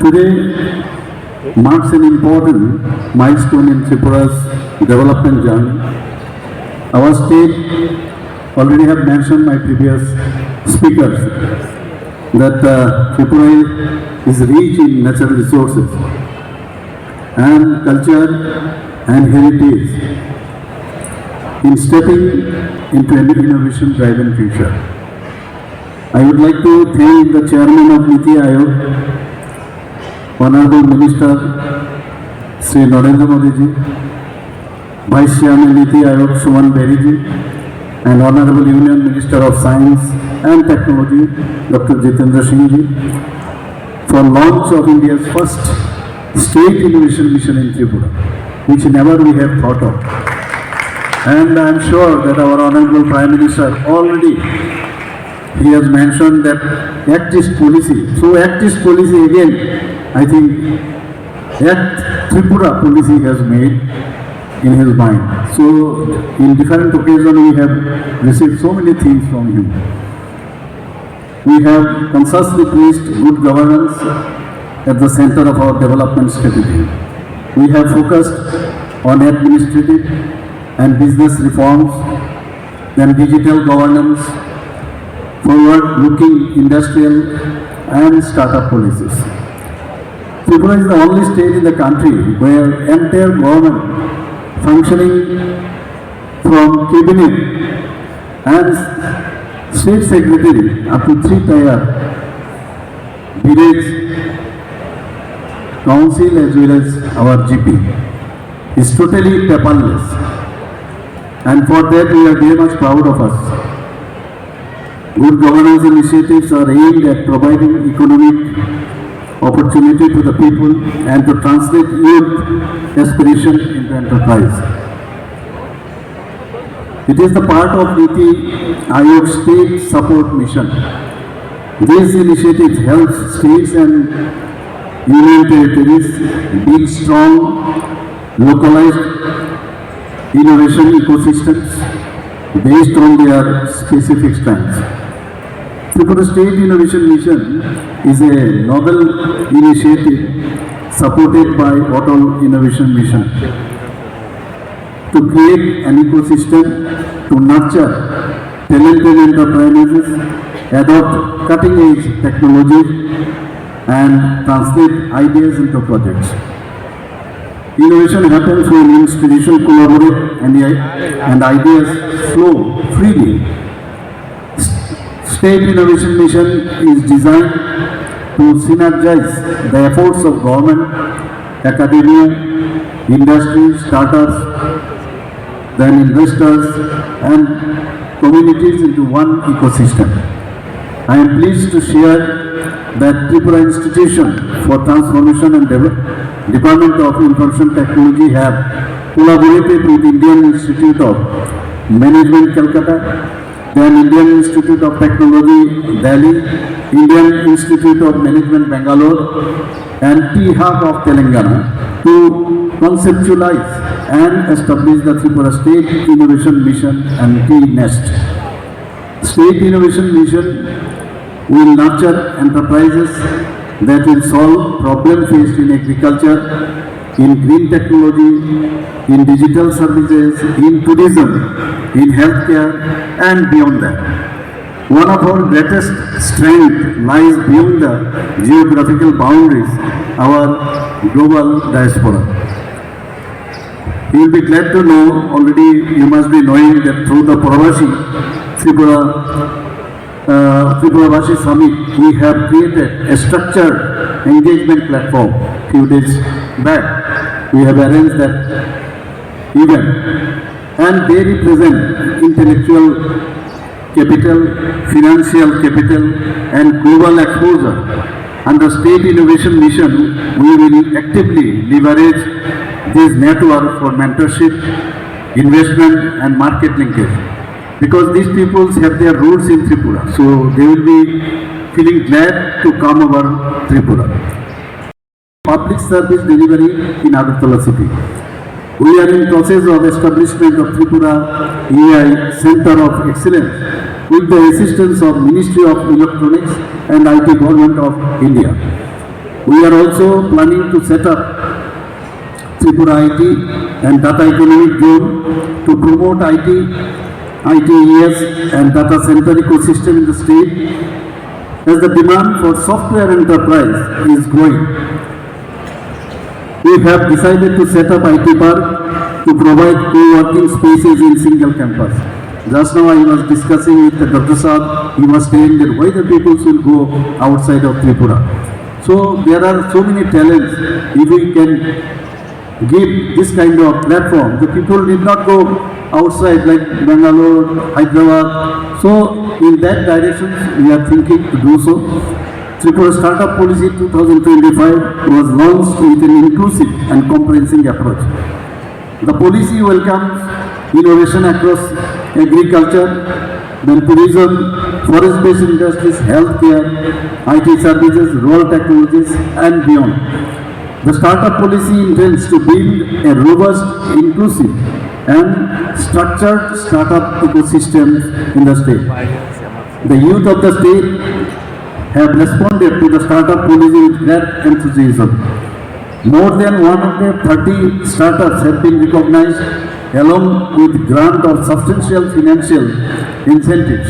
Today marks an important milestone in Tripura's development journey. Our state, already have mentioned my previous speakers, that Tripura is rich in natural resources and culture and heritage in stepping into an innovation-driven future. I would like to thank the chairman of Niti Aayog, Honorable Minister Sri Narendra Modi ji, Vice Chairman Niti Aayog Suman Beri ji, and Honorable Union Minister of Science and Technology Dr. Jitendra Singh ji for launch of India's first state innovation mission in Tripura, which never we have thought of. And I am sure that our Honorable Prime Minister already he has mentioned that Act is policy. So Act is policy again, I think Act Tripura policy has made in his mind. So in different occasions we have received so many things from him. We have consciously placed good governance at the center of our development strategy. We have focused on administrative and business reforms, then digital governance, forward-looking industrial and startup policies. Tripura is the only state in the country where entire government functioning from cabinet and state secretary up to 3-tier village council as well as our GP is totally paperless, and for that we are very much proud of us. Good governance initiatives are aimed at providing economic opportunity to the people and to translate youth aspiration into enterprise. It is the part of Niti Aayog State Support Mission. This initiative helps states and union territories build strong, localized innovation ecosystems based on their specific strengths. Tripura State Innovation Mission is a novel initiative supported by Atal Innovation Mission to create an ecosystem to nurture talented entrepreneurs, adopt cutting-edge technology, and translate ideas into projects. Innovation happens when institutions collaborate and ideas flow freely. State Innovation Mission is designed to synergize the efforts of government, academia, industry, startups, then investors and communities into one ecosystem. I am pleased to share that Tripura Institution for Transformation and Department of Information Technology have collaborated with Indian Institute of Management Calcutta, then Indian Institute of Technology Delhi, Indian Institute of Management Bangalore, and T-Hub of Telangana to conceptualize and establish the Tripura State Innovation Mission and T-Nest. State Innovation Mission will nurture enterprises that will solve problems faced in agriculture, in green technology, in digital services, in tourism, in healthcare, and beyond that. One of our greatest strengths lies beyond the geographical boundaries, our global diaspora. You will be glad to know, already you must be knowing that through the Puravashi Tripura Vashi Summit, we have created a structured engagement platform. Few days back, we have arranged that event, and they represent intellectual capital, financial capital, and global exposure. Under State Innovation Mission, we will actively leverage this network for mentorship, investment, and market linkage. Because these peoples have their roots in Tripura, so they will be feeling glad to come over Tripura. Public service delivery in Agartala city. We are in process of establishment of Tripura AI Center of Excellence with the assistance of Ministry of Electronics and IT Government of India. We are also planning to set up Tripura IT and Data Economic Zone to promote ITES and data center ecosystem in the state, as the demand for software enterprise is growing. We have decided to set up IT Park to provide co-working spaces in single campus. Just now I was discussing with Dr. Saab, he was saying that why the people should go outside of Tripura. So there are so many talents. If we can give this kind of platform, the people did not go outside like Bangalore, Hyderabad. So in that direction we are thinking to do so. Tripura Startup Policy 2025 was launched with an inclusive and comprehensive approach. The policy welcomes innovation across agriculture, then tourism, forest-based industries, healthcare, IT services, rural technologies, and beyond. The startup policy intends to build a robust, inclusive, and structured startup ecosystem in the state. The youth of the state have responded to the startup policy with great enthusiasm. More than 130 startups have been recognized along with grant of substantial financial incentives.